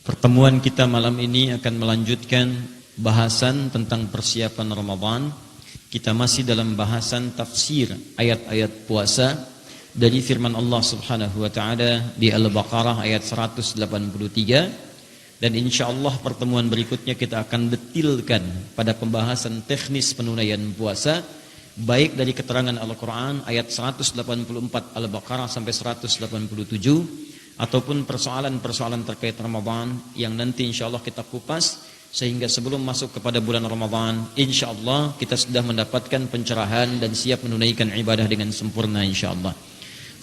Pertemuan kita malam ini akan melanjutkan bahasan tentang persiapan Ramadan. Kita masih dalam bahasan tafsir ayat-ayat puasa dari firman Allah Subhanahu wa taala di Al-Baqarah ayat 183, dan insyaallah pertemuan berikutnya kita akan detilkan pada pembahasan teknis penunaian puasa, baik dari keterangan Al-Quran ayat 184 Al-Baqarah sampai 187, ataupun persoalan-persoalan terkait Ramadan yang nanti insyaallah kita kupas, sehingga sebelum masuk kepada bulan Ramadan insyaallah kita sudah mendapatkan pencerahan dan siap menunaikan ibadah dengan sempurna insyaallah.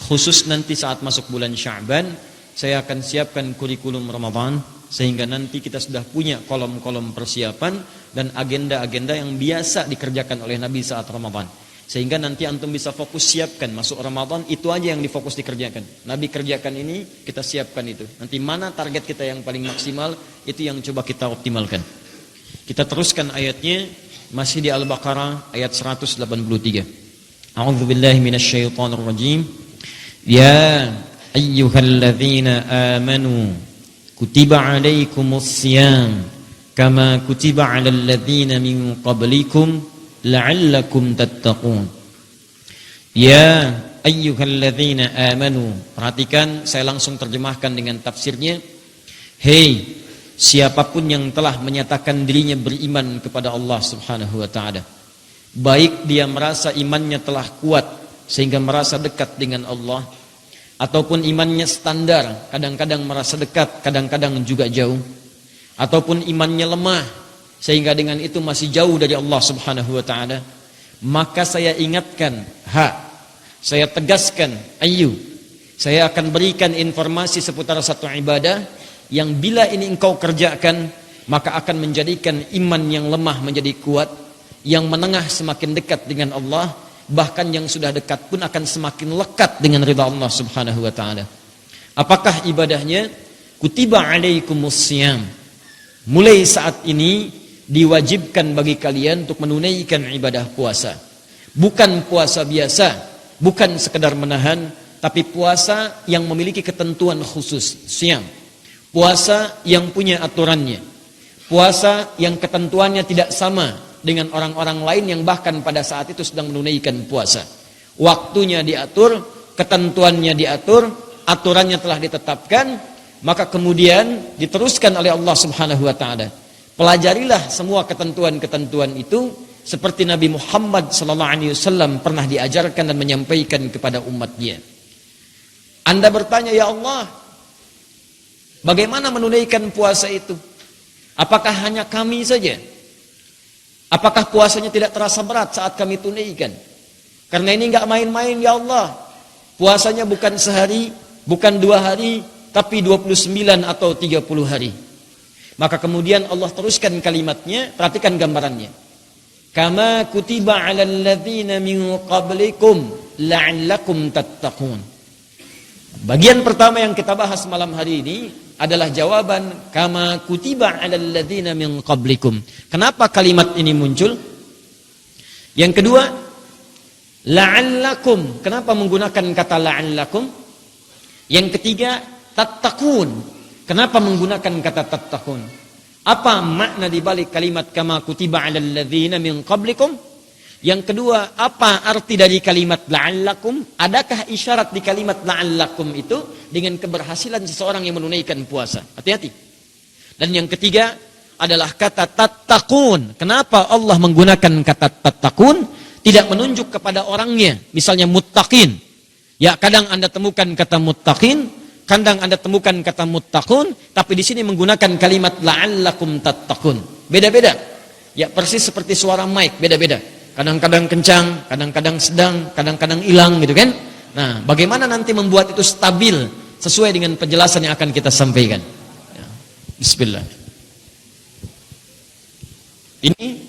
Khusus nanti saat masuk bulan Sya'ban, saya akan siapkan kurikulum Ramadan sehingga nanti kita sudah punya kolom-kolom persiapan dan agenda-agenda yang biasa dikerjakan oleh Nabi saat Ramadan. Sehingga nanti antum bisa fokus siapkan masuk Ramadan, itu aja yang difokus dikerjakan. Nabi kerjakan ini, kita siapkan itu. Nanti mana target kita yang paling maksimal, itu yang coba kita optimalkan. Kita teruskan ayatnya, masih di Al-Baqarah ayat 183. A'udzubillahi minasyaitonir rajim. Ya ayyuhalladzina amanu kutiba alaikumus kama kutiba alal ladzina min qablikum la'allakum tattaqun. Ya ayyuhalladzina amanu. Perhatikan, saya langsung terjemahkan dengan tafsirnya. Hei siapapun yang telah menyatakan dirinya beriman kepada Allah Subhanahu wa taala, baik dia merasa imannya telah kuat sehingga merasa dekat dengan Allah, ataupun imannya standar, kadang-kadang merasa dekat, kadang-kadang juga jauh, ataupun imannya lemah sehingga dengan itu masih jauh dari Allah Subhanahu wa taala, maka saya ingatkan, saya tegaskan, saya akan berikan informasi seputar satu ibadah yang bila ini engkau kerjakan, maka akan menjadikan iman yang lemah menjadi kuat, yang menengah semakin dekat dengan Allah, bahkan yang sudah dekat pun akan semakin lekat dengan ridha Allah Subhanahu wa taala. Apakah ibadahnya? Kutiba alaikumusiyam. Mulai saat ini diwajibkan bagi kalian untuk menunaikan ibadah puasa. Bukan puasa biasa, bukan sekedar menahan, tapi puasa yang memiliki ketentuan khusus, siyam. Puasa yang punya aturannya. Puasa yang ketentuannya tidak sama dengan orang-orang lain yang bahkan pada saat itu sedang menunaikan puasa. Waktunya diatur, ketentuannya diatur, aturannya telah ditetapkan, maka kemudian diteruskan oleh Allah Subhanahu wa taala. Pelajarilah semua ketentuan-ketentuan itu seperti Nabi Muhammad SAW pernah diajarkan dan menyampaikan kepada umatnya. Anda bertanya, ya Allah, bagaimana menunaikan puasa itu? Apakah hanya kami saja? Apakah puasanya tidak terasa berat saat kami tunaikan? Karena ini enggak main-main ya Allah. Puasanya bukan sehari, bukan 2 hari, tapi 29 atau 30 hari. Maka kemudian Allah teruskan kalimatnya, perhatikan gambarannya. Kama kutiba 'alal ladzina min qablikum la'allakum tattaqun. Bagian pertama yang kita bahas malam hari ini adalah jawaban kama kutiba 'alal ladzina min qablikum. Kenapa kalimat ini muncul? Yang kedua, la'allakum. Kenapa menggunakan kata la'allakum? Yang ketiga, tattaqun. Kenapa menggunakan kata tattaqun? Apa makna di balik kalimat kama kutiba 'alal ladzina min qablikum? Yang kedua, apa arti dari kalimat la'allakum? Adakah isyarat di kalimat la'allakum itu dengan keberhasilan seseorang yang menunaikan puasa? Hati-hati. Dan yang ketiga adalah kata tattaqun. Kenapa Allah menggunakan kata tattaqun? Tidak menunjuk kepada orangnya. Misalnya muttaqin. Ya, kadang Anda temukan kata muttaqin, kadang Anda temukan kata muttaqun, tapi di sini menggunakan kalimat la'allakum tattaqun. Beda-beda. Ya, persis seperti suara mic, beda-beda. Kadang-kadang kencang, kadang-kadang sedang, kadang-kadang hilang gitu kan. Nah, bagaimana nanti membuat itu stabil sesuai dengan penjelasan yang akan kita sampaikan. Ya. Bismillah. Ini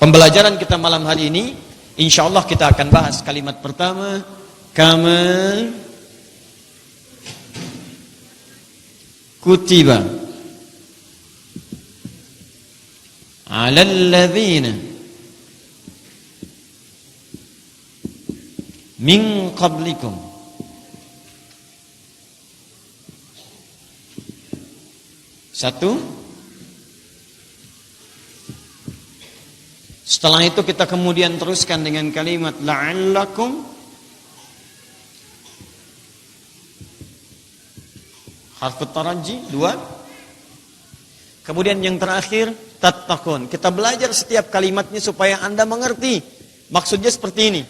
pembelajaran kita malam hari ini. Insyaallah kita akan bahas kalimat pertama, kama kutiba 'alal ladzina min qablikum. Satu. Setelah itu kita kemudian teruskan dengan kalimat la'allakum. Harfu taraji. Dua. Kemudian yang terakhir tattaqun. Kita belajar setiap kalimatnya supaya Anda mengerti. Maksudnya seperti ini.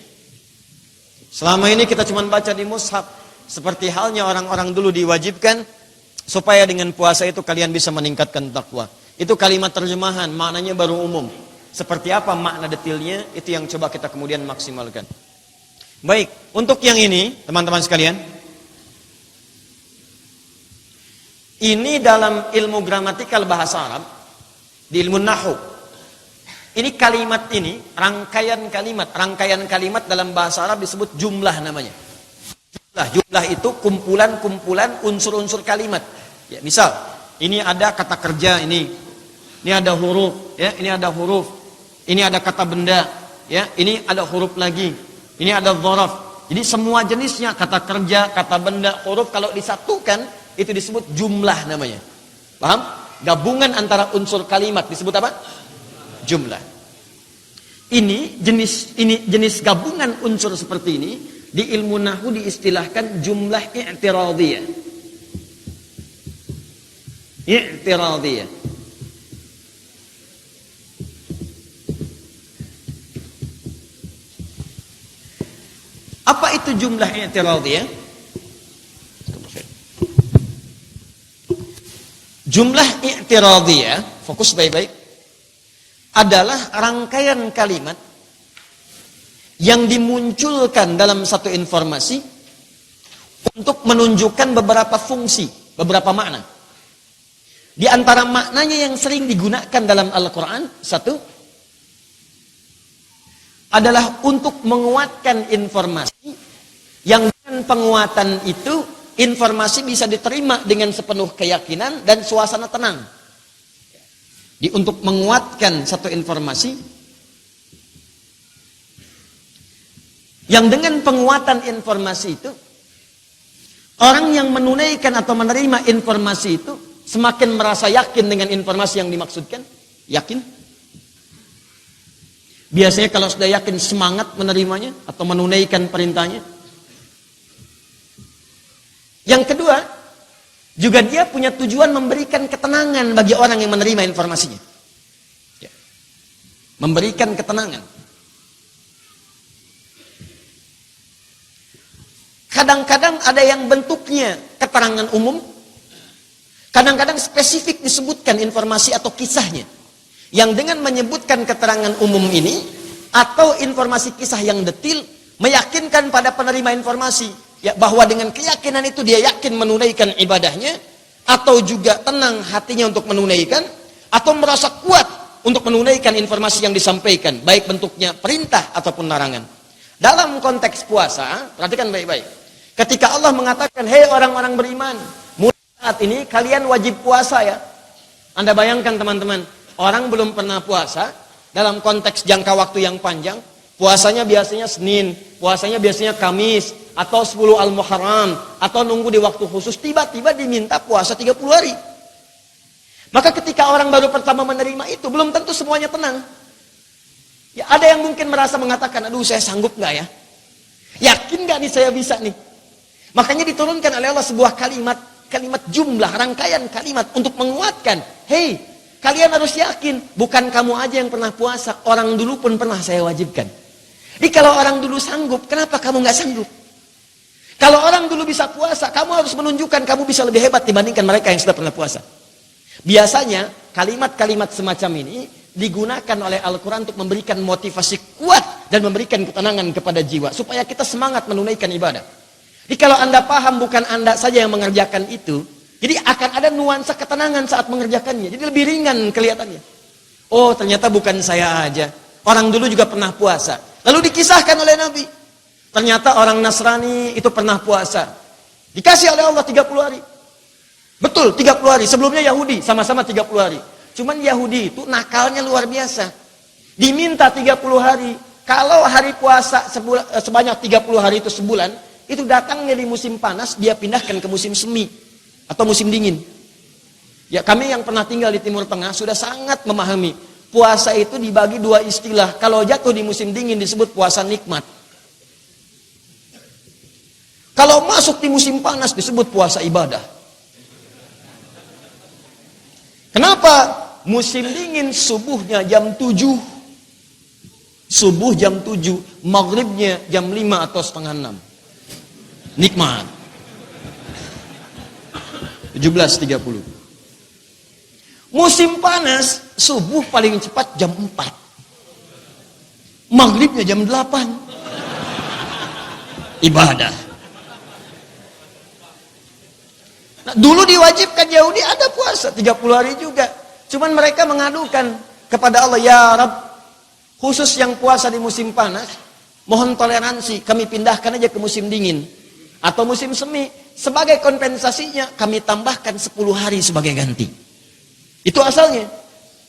Selama ini kita cuma baca di mushaf. Seperti halnya orang-orang dulu diwajibkan supaya dengan puasa itu kalian bisa meningkatkan takwa. Itu kalimat terjemahan, maknanya baru umum. Seperti apa makna detailnya, itu yang coba kita kemudian maksimalkan. Baik, untuk yang ini, teman-teman sekalian. Ini dalam ilmu gramatikal bahasa Arab, di ilmu nahwu. Ini kalimat ini, rangkaian kalimat dalam bahasa Arab disebut jumlah namanya. Jumlah itu kumpulan-kumpulan unsur-unsur kalimat. Ya, misal, ini ada kata kerja ini ada huruf, ya, ini ada huruf. Ini ada kata benda, ya, ini ada huruf lagi. Ini ada dzaraf. Jadi semua jenisnya, kata kerja, kata benda, huruf kalau disatukan itu disebut jumlah namanya. Paham? Gabungan antara unsur kalimat disebut apa? Jumlah. Ini jenis gabungan unsur seperti ini di ilmu nahwu diistilahkan jumlah i'tiradiyah. I'tiradiyah. Apa itu jumlah i'tiradiyah? Jumlah i'tiradiyah, fokus baik-baik, adalah rangkaian kalimat yang dimunculkan dalam satu informasi untuk menunjukkan beberapa fungsi, beberapa makna. Di antara maknanya yang sering digunakan dalam Al-Quran, satu, adalah untuk menguatkan informasi yang dengan penguatan itu informasi bisa diterima dengan sepenuh keyakinan dan suasana tenang. Untuk menguatkan satu informasi yang dengan penguatan informasi itu orang yang menunaikan atau menerima informasi itu semakin merasa yakin dengan informasi yang dimaksudkan, yakin. Biasanya kalau sudah yakin semangat menerimanya atau menunaikan perintahnya. Yang kedua, juga dia punya tujuan memberikan ketenangan bagi orang yang menerima informasinya. Ya. Memberikan ketenangan. Kadang-kadang ada yang bentuknya keterangan umum. Kadang-kadang spesifik disebutkan informasi atau kisahnya. Yang dengan menyebutkan keterangan umum ini atau informasi kisah yang detil meyakinkan pada penerima informasi ya, bahwa dengan keyakinan itu dia yakin menunaikan ibadahnya atau juga tenang hatinya untuk menunaikan atau merasa kuat untuk menunaikan informasi yang disampaikan baik bentuknya perintah ataupun larangan. Dalam konteks puasa, perhatikan baik-baik. Ketika Allah mengatakan, "Hei orang-orang beriman, mulai saat ini kalian wajib puasa ya." Anda bayangkan teman-teman, orang belum pernah puasa dalam konteks jangka waktu yang panjang, puasanya biasanya Senin, puasanya biasanya Kamis, atau 10 Al-Muharram, atau nunggu di waktu khusus, tiba-tiba diminta puasa 30 hari. Maka ketika orang baru pertama menerima itu, belum tentu semuanya tenang. Ya, ada yang mungkin merasa mengatakan, aduh saya sanggup nggak ya? Yakin nggak nih saya bisa nih? Makanya diturunkan oleh Allah sebuah kalimat jumlah, rangkaian kalimat untuk menguatkan, hei, kalian harus yakin, bukan kamu aja yang pernah puasa, orang dulu pun pernah saya wajibkan. Jadi kalau orang dulu sanggup, kenapa kamu nggak sanggup? Kalau orang dulu bisa puasa, kamu harus menunjukkan kamu bisa lebih hebat dibandingkan mereka yang sudah pernah puasa. Biasanya kalimat-kalimat semacam ini digunakan oleh Al-Quran untuk memberikan motivasi kuat dan memberikan ketenangan kepada jiwa supaya kita semangat menunaikan ibadah. Jadi kalau Anda paham bukan Anda saja yang mengerjakan itu, jadi akan ada nuansa ketenangan saat mengerjakannya. Jadi lebih ringan kelihatannya. Oh, ternyata bukan saya aja. Orang dulu juga pernah puasa. Lalu dikisahkan oleh Nabi. Ternyata orang Nasrani itu pernah puasa. Dikasih oleh Allah 30 hari. Betul, 30 hari. Sebelumnya Yahudi, sama-sama 30 hari. Cuman Yahudi itu nakalnya luar biasa. Diminta 30 hari. Kalau hari puasa sebanyak 30 hari itu sebulan, itu datangnya di musim panas, dia pindahkan ke musim semi. Atau musim dingin. Ya, kami yang pernah tinggal di Timur Tengah sudah sangat memahami. Puasa itu dibagi dua istilah. Kalau jatuh di musim dingin disebut puasa nikmat. Kalau masuk di musim panas disebut puasa ibadah. Kenapa? Musim dingin subuhnya jam 7. Subuh jam 7. Maghribnya jam 5 atau setengah 6. Nikmat. 17.30. Musim panas, subuh paling cepat jam 4. Maghribnya jam 8. Ibadah. Nah, dulu diwajibkan Yahudi ada puasa 30 hari juga. Cuman mereka mengadukan kepada Allah, ya Rabb, khusus yang puasa di musim panas, mohon toleransi, kami pindahkan aja ke musim dingin. Atau musim semi, sebagai kompensasinya kami tambahkan 10 hari sebagai ganti. Itu asalnya.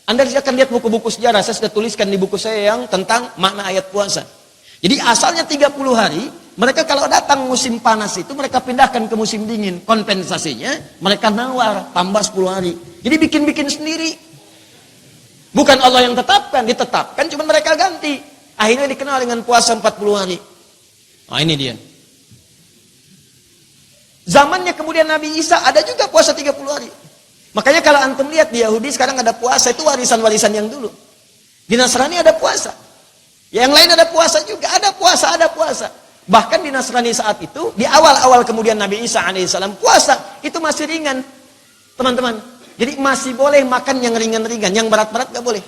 Anda akan lihat buku-buku sejarah, saya sudah tuliskan di buku saya yang tentang makna ayat puasa. Jadi asalnya 30 hari, mereka kalau datang musim panas itu mereka pindahkan ke musim dingin. Kompensasinya mereka nawar, tambah 10 hari. Jadi bikin-bikin sendiri. Bukan Allah yang ditetapkan, cuma mereka ganti. Akhirnya dikenal dengan puasa 40 hari. Nah ini dia. Zamannya kemudian Nabi Isa ada juga puasa 30 hari. Makanya kalau antum lihat di Yahudi sekarang ada puasa, itu warisan-warisan yang dulu. Di Nasrani ada puasa. Yang lain ada puasa juga, ada puasa. Bahkan di Nasrani saat itu, di awal-awal kemudian Nabi Isa alaihissalam puasa, itu masih ringan. Teman-teman, jadi masih boleh makan yang ringan-ringan, yang berat-berat gak boleh.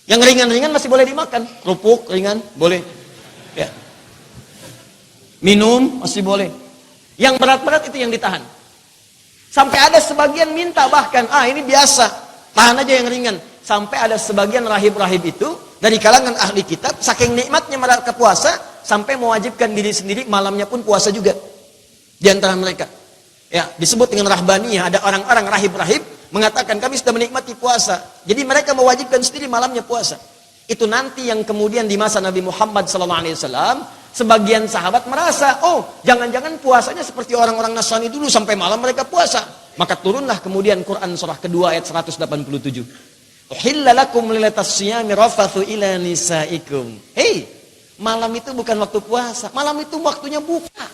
Yang ringan-ringan masih boleh dimakan. Kerupuk ringan, boleh. Ya. Minum, masih boleh. Yang berat-berat itu yang ditahan. Sampai ada sebagian minta bahkan, ini biasa, tahan aja yang ringan. Sampai ada sebagian rahib-rahib itu, dari kalangan ahli kitab, saking nikmatnya mereka puasa, sampai mewajibkan diri sendiri, malamnya pun puasa juga. Di antara mereka. Ya, disebut dengan rahbaniyah, ada orang-orang rahib-rahib, mengatakan kami sudah menikmati puasa. Jadi mereka mewajibkan sendiri malamnya puasa. Itu nanti yang kemudian di masa Nabi Muhammad SAW, sebagian sahabat merasa, jangan-jangan puasanya seperti orang-orang Nasrani dulu sampai malam mereka puasa. Maka turunlah kemudian Quran surah kedua ayat 187. Uhilla lakum lailatas siyami rafathu ila nisaikum. Hei, malam itu bukan waktu puasa, malam itu waktunya buka.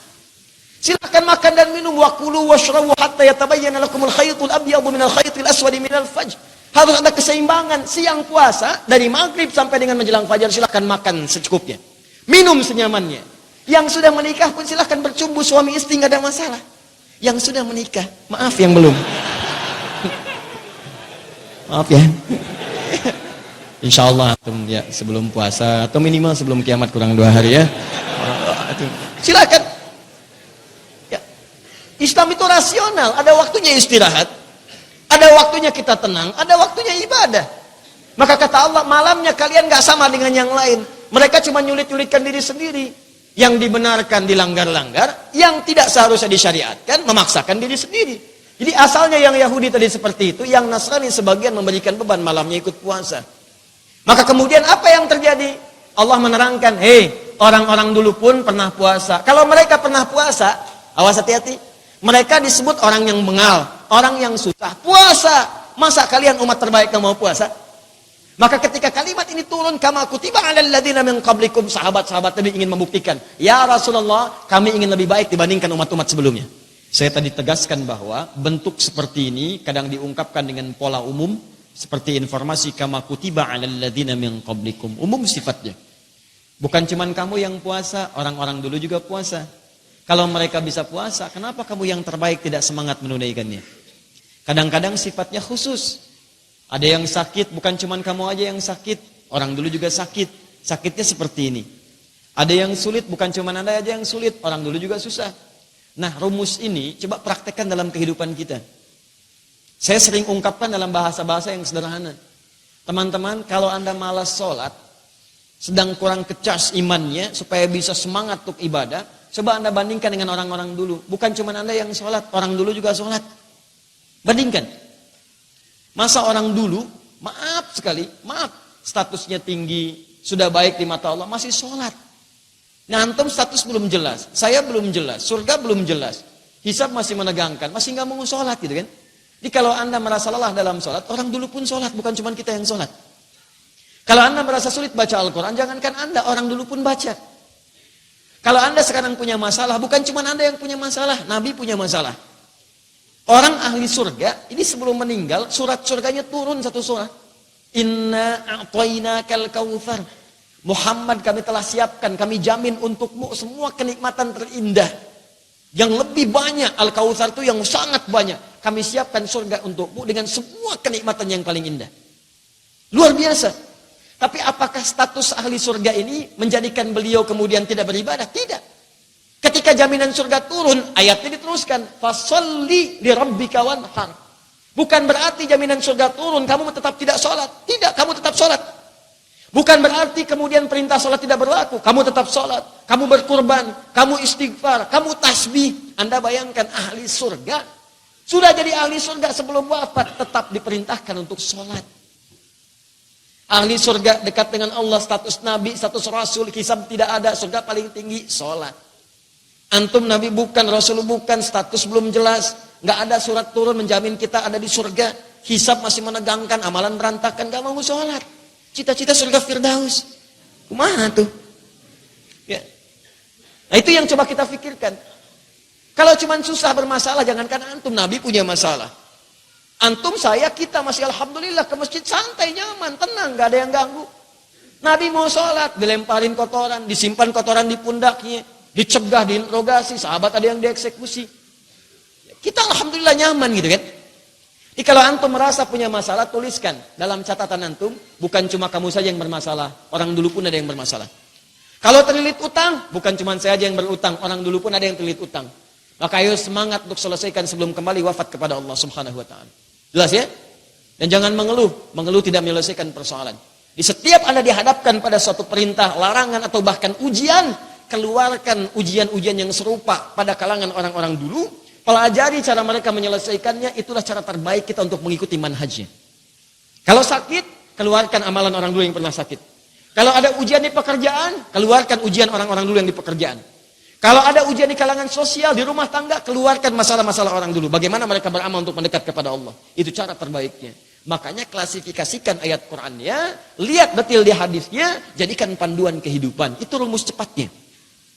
Silakan makan dan minum, wakulu washrabu hatta yatabayyana lakumul khaytul abyadu minal khaytil aswadi minal fajr. Harus ada keseimbangan. Siang puasa dari maghrib sampai dengan menjelang fajar, silakan makan secukupnya. Minum senyamannya. Yang sudah menikah pun silahkan bercumbu suami istri, nggak ada masalah. Yang sudah menikah, maaf yang belum. Maaf ya. Insya Allah ya, sebelum puasa atau minimal sebelum kiamat kurang 2 hari ya. Silakan. Ya. Islam itu rasional. Ada waktunya istirahat, ada waktunya kita tenang, ada waktunya ibadah. Maka kata Allah, malamnya kalian nggak sama dengan yang lain. Mereka cuma nyulit-nyulitkan diri sendiri. Yang dibenarkan dilanggar-langgar, yang tidak seharusnya disyariatkan, memaksakan diri sendiri. Jadi asalnya yang Yahudi tadi seperti itu, yang Nasrani sebagian memberikan beban malamnya ikut puasa. Maka kemudian apa yang terjadi? Allah menerangkan, orang-orang dulu pun pernah puasa. Kalau mereka pernah puasa, awas hati-hati. Mereka disebut orang yang bengal, orang yang susah. Puasa, masa kalian umat terbaik yang mau puasa? Maka ketika kalimat ini turun, kama kutiba 'alal ladzina min qablikum, sahabat-sahabat Nabi ingin membuktikan, ya Rasulullah, kami ingin lebih baik dibandingkan umat-umat sebelumnya. Saya tadi tegaskan bahwa bentuk seperti ini kadang diungkapkan dengan pola umum, seperti informasi kama kutiba 'alal ladzina min qablikum, umum sifatnya. Bukan cuman kamu yang puasa, orang-orang dulu juga puasa. Kalau mereka bisa puasa, kenapa kamu yang terbaik tidak semangat menunaikannya? Kadang-kadang sifatnya khusus. Ada yang sakit, bukan cuman kamu aja yang sakit, orang dulu juga sakit. Sakitnya seperti ini. Ada yang sulit, bukan cuman Anda aja yang sulit, orang dulu juga susah. Nah, rumus ini coba praktekkan dalam kehidupan kita. Saya sering ungkapkan dalam bahasa-bahasa yang sederhana. Teman-teman, kalau Anda malas sholat, sedang kurang kecas imannya, supaya bisa semangat untuk ibadah, coba Anda bandingkan dengan orang-orang dulu. Bukan cuman Anda yang sholat, orang dulu juga sholat. Bandingkan. Masa orang dulu, maaf sekali, statusnya tinggi, sudah baik di mata Allah, masih sholat. Nah, antum status belum jelas, saya belum jelas, surga belum jelas, hisab masih menegangkan, masih nggak mau sholat gitu kan? Jadi kalau Anda merasa lelah dalam sholat, orang dulu pun sholat, bukan cuma kita yang sholat. Kalau Anda merasa sulit baca Al-Quran, jangankan Anda, orang dulu pun baca. Kalau Anda sekarang punya masalah, bukan cuma Anda yang punya masalah, Nabi punya masalah. Orang ahli surga, ini sebelum meninggal, surat surganya turun satu surat. Inna a'tainakal kautsar. Muhammad, kami telah siapkan, kami jamin untukmu semua kenikmatan terindah. Yang lebih banyak, Al-Kautsar itu yang sangat banyak. Kami siapkan surga untukmu dengan semua kenikmatan yang paling indah. Luar biasa. Tapi apakah status ahli surga ini menjadikan beliau kemudian tidak beribadah? Tidak. Ketika jaminan surga turun, ayatnya diteruskan. Fasholli li rabbika wanhar. Bukan berarti jaminan surga turun, kamu tetap tidak sholat. Tidak, kamu tetap sholat. Bukan berarti kemudian perintah sholat tidak berlaku. Kamu tetap sholat, kamu berkurban, kamu istighfar, kamu tasbih. Anda bayangkan ahli surga. Sudah jadi ahli surga sebelum wafat, tetap diperintahkan untuk sholat. Ahli surga dekat dengan Allah, status nabi, status rasul, hisab tidak ada, surga paling tinggi, sholat. Antum nabi bukan, rasul bukan, status belum jelas. Nggak ada surat turun menjamin kita ada di surga. Hisab masih menegangkan, amalan berantakan, gak mau sholat. Cita-cita surga Firdaus. Kumaha tuh? Ya. Nah itu yang coba kita pikirkan. Kalau cuma susah bermasalah, jangankan antum, Nabi punya masalah. Antum, saya, kita masih alhamdulillah ke masjid santai, nyaman, tenang, gak ada yang ganggu. Nabi mau sholat, dilemparin kotoran, disimpan kotoran di pundaknya, dicegah, diinterogasi, sahabat ada yang dieksekusi. Kita alhamdulillah nyaman gitu kan. Jadi kalau antum merasa punya masalah, tuliskan dalam catatan antum, bukan cuma kamu saja yang bermasalah, orang dulu pun ada yang bermasalah. Kalau terlilit utang, bukan cuma saya aja yang berutang, orang dulu pun ada yang terlilit utang. Maka ayo semangat untuk selesaikan sebelum kembali wafat kepada Allah Subhanahu wa taala. Jelas ya? Dan jangan mengeluh, mengeluh tidak menyelesaikan persoalan. Di setiap Anda dihadapkan pada suatu perintah, larangan atau bahkan ujian, keluarkan ujian-ujian yang serupa pada kalangan orang-orang dulu. Pelajari cara mereka menyelesaikannya, itulah cara terbaik kita untuk mengikuti manhajnya. Kalau sakit, keluarkan amalan orang dulu yang pernah sakit. Kalau ada ujian di pekerjaan, keluarkan ujian orang-orang dulu yang di pekerjaan. Kalau ada ujian di kalangan sosial, di rumah tangga, keluarkan masalah-masalah orang dulu. Bagaimana mereka beramal untuk mendekat kepada Allah. Itu cara terbaiknya. Makanya klasifikasikan ayat Qur'annya, lihat betul di hadisnya, jadikan panduan kehidupan. Itu rumus cepatnya.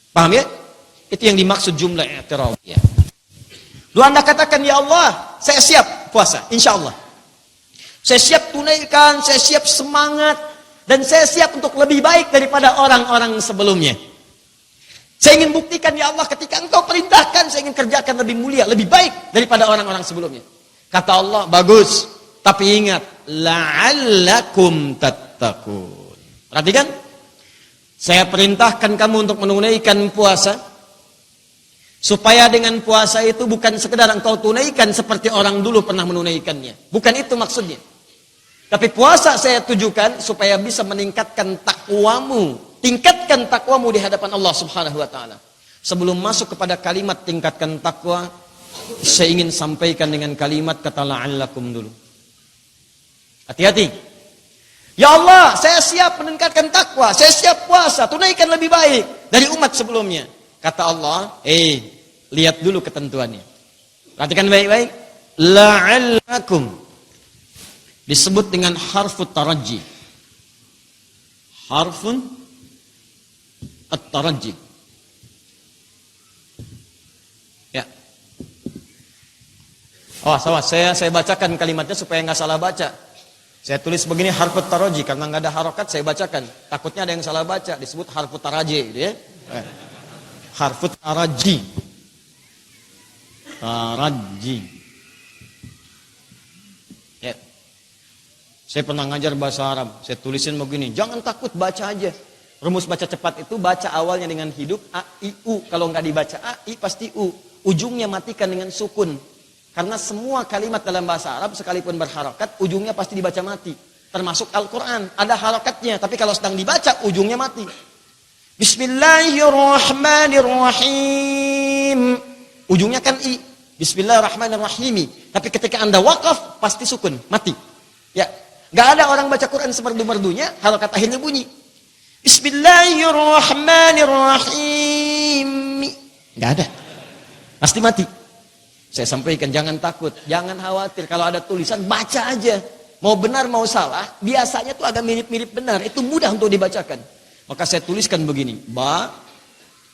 Paham ya? Itu yang dimaksud jumlah i'tiraf ya. Lalu Anda katakan, ya Allah, saya siap puasa, insya Allah. Saya siap tunaikan, saya siap semangat, dan saya siap untuk lebih baik daripada orang-orang sebelumnya. Saya ingin buktikan, ya Allah, ketika Engkau perintahkan, saya ingin kerjakan lebih mulia, lebih baik daripada orang-orang sebelumnya. Kata Allah, bagus, tapi ingat, la'allakum tattaqun. Perhatikan, saya perintahkan kamu untuk menunaikan puasa, supaya dengan puasa itu bukan sekedar engkau tunaikan seperti orang dulu pernah menunaikannya. Bukan itu maksudnya. Tapi puasa saya tujukan supaya bisa meningkatkan takwamu. Tingkatkan takwamu di hadapan Allah Subhanahu wa taala. Sebelum masuk kepada kalimat tingkatkan takwa, saya ingin sampaikan dengan kalimat kata la'allakum dulu. Hati-hati. Ya Allah, saya siap meningkatkan takwa, saya siap puasa, tunaikan lebih baik dari umat sebelumnya. Kata Allah, lihat dulu ketentuannya. Perhatikan baik-baik. La'allakum. Disebut dengan harfut taraji. Harfun at-taraji. Ya. Awas, saya bacakan kalimatnya supaya nggak salah baca. Saya tulis begini harfut taraji karena nggak ada harokat, saya bacakan. Takutnya ada yang salah baca, disebut harfut taraji, gitu ya. Harfut taraji. Taraji. Ya. Saya pernah ngajar bahasa Arab. Saya tulisin begini. Jangan takut, baca aja. Rumus baca cepat itu baca awalnya dengan hidup a, i, u. Kalau nggak dibaca a, i pasti u. Ujungnya matikan dengan sukun. Karena semua kalimat dalam bahasa Arab sekalipun berharokat, ujungnya pasti dibaca mati. Termasuk Al-Quran. Ada harokatnya. Tapi kalau sedang dibaca, ujungnya mati. Bismillahirrahmanirrahim. Ujungnya kan i. Bismillahirrahmanirrahim. Tapi ketika Anda wakaf, pasti sukun, mati. Ya, nggak ada orang baca Quran semerdu-merdunya, harokat akhirnya bunyi. Bismillahirrahmanirrahim. Nggak ada. Pasti mati. Saya sampaikan jangan takut, jangan khawatir. Kalau ada tulisan baca aja. Mau benar mau salah, biasanya tuh agak mirip-mirip benar. Itu mudah untuk dibacakan. Maka saya tuliskan begini, ba,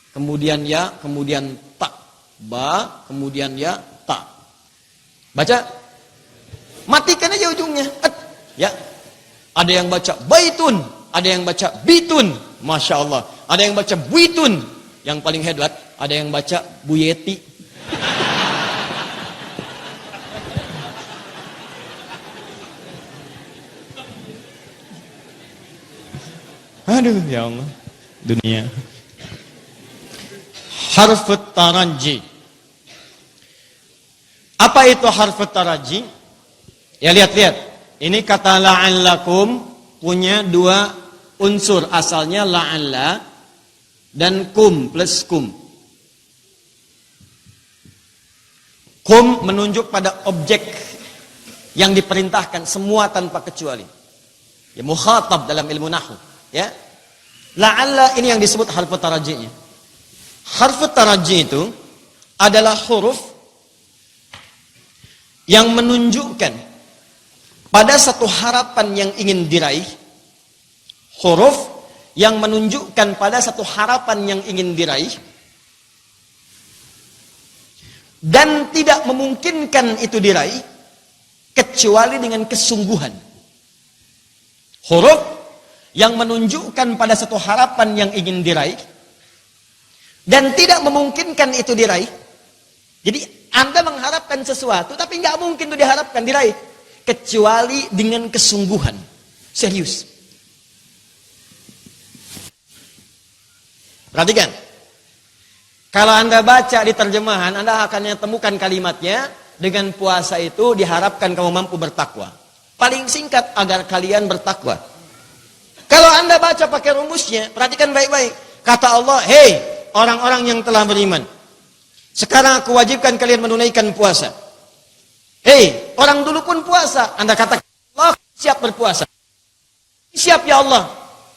kemudian ya, kemudian ta. Ba, kemudian ya, ta. Baca. Matikan aja ujungnya. Ya. Ada yang baca baitun, ada yang baca bitun. Masya Allah. Ada yang baca buitun. Yang paling hebat, ada yang baca buyeti. Aduh, ya Allah. Dunia. Harfut taraji. Apa itu harfut taraji? Ya lihat-lihat. Ini kata la'allakum punya dua unsur. Asalnya la'alla dan kum plus kum. Kum menunjuk pada objek yang diperintahkan semua tanpa kecuali. Ya mukhatab dalam ilmu nahwu. Ya, la'alla ini yang disebut harfu taraji'nya. Harfu taraji' itu adalah huruf yang menunjukkan pada satu harapan yang ingin diraih. Huruf yang menunjukkan pada satu harapan yang ingin diraih dan tidak memungkinkan itu diraih kecuali dengan kesungguhan. Huruf yang menunjukkan pada satu harapan yang ingin diraih dan tidak memungkinkan itu diraih. Jadi Anda mengharapkan sesuatu tapi nggak mungkin itu diharapkan diraih kecuali dengan kesungguhan, serius. Perhatikan. Kalau Anda baca di terjemahan, Anda akan temukan kalimatnya dengan puasa itu diharapkan kamu mampu bertakwa. Paling singkat agar kalian bertakwa. Kalau Anda baca pakai rumusnya, perhatikan baik-baik. Kata Allah, hei orang-orang yang telah beriman. Sekarang aku wajibkan kalian menunaikan puasa. Hei, orang dulu pun puasa. Anda katakan, Allah siap berpuasa. Siap ya Allah.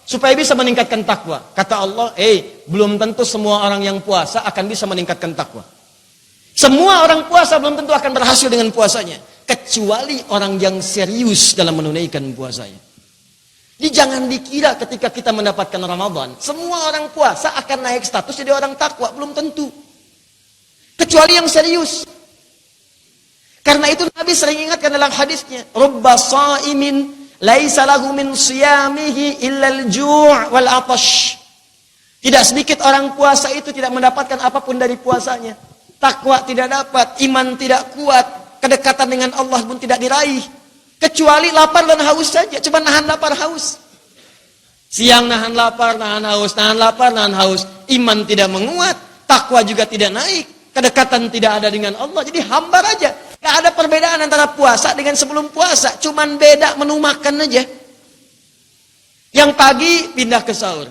Supaya bisa meningkatkan takwa. Kata Allah, hei, belum tentu semua orang yang puasa akan bisa meningkatkan takwa. Semua orang puasa belum tentu akan berhasil dengan puasanya. Kecuali orang yang serius dalam menunaikan puasanya. Jadi jangan dikira ketika kita mendapatkan Ramadan, semua orang puasa akan naik status jadi orang takwa. Belum tentu. Kecuali yang serius. Karena itu Nabi sering ingatkan dalam hadisnya, Rubba sa'imin laisa lahu min siyamihi illal ju' wal atash. Tidak sedikit orang puasa itu tidak mendapatkan apapun dari puasanya. Takwa tidak dapat, iman tidak kuat, kedekatan dengan Allah pun tidak diraih. Kecuali lapar dan haus saja, cuma nahan lapar haus. Siang nahan lapar, nahan haus, nahan lapar, nahan haus. Iman tidak menguat, takwa juga tidak naik, kedekatan tidak ada dengan Allah. Jadi hambar aja. Gak ada perbedaan antara puasa dengan sebelum puasa, cuman beda menu makan aja. Yang pagi pindah ke sahur,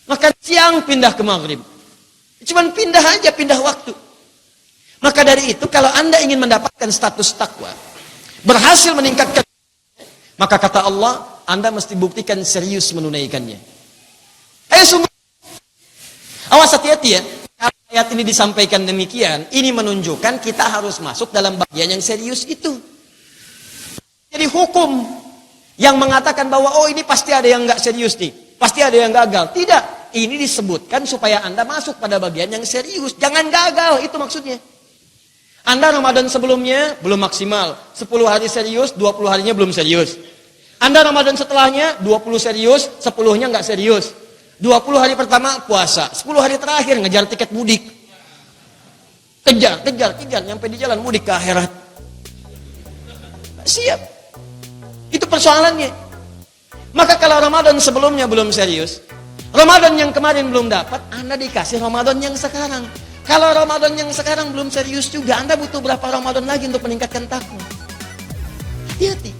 makan siang pindah ke maghrib. Cuman pindah aja, pindah waktu. Maka dari itu kalau Anda ingin mendapatkan status takwa, berhasil meningkatkan, maka kata Allah, Anda mesti buktikan serius menunaikannya. Ayo sungguh. Awas hati-hati ya. Kalau ayat ini disampaikan demikian, ini menunjukkan kita harus masuk dalam bagian yang serius itu. Jadi hukum yang mengatakan bahwa oh ini pasti ada yang nggak serius nih, pasti ada yang gagal. Tidak, ini disebutkan supaya Anda masuk pada bagian yang serius. Jangan gagal, itu maksudnya. Anda Ramadan sebelumnya belum maksimal, 10 hari serius, 20 harinya belum serius. Anda Ramadan setelahnya 20 serius, 10-nya nggak serius. 20 hari pertama puasa, 10 hari terakhir ngejar tiket mudik. Kejar, nyampe di jalan mudik ke akhirat. Siap. Itu persoalannya. Maka kalau Ramadan sebelumnya belum serius, Ramadan yang kemarin belum dapat, Anda dikasih Ramadan yang sekarang. Kalau Ramadan yang sekarang belum serius juga, Anda butuh berapa Ramadan lagi untuk meningkatkan takwa? Hati-hati.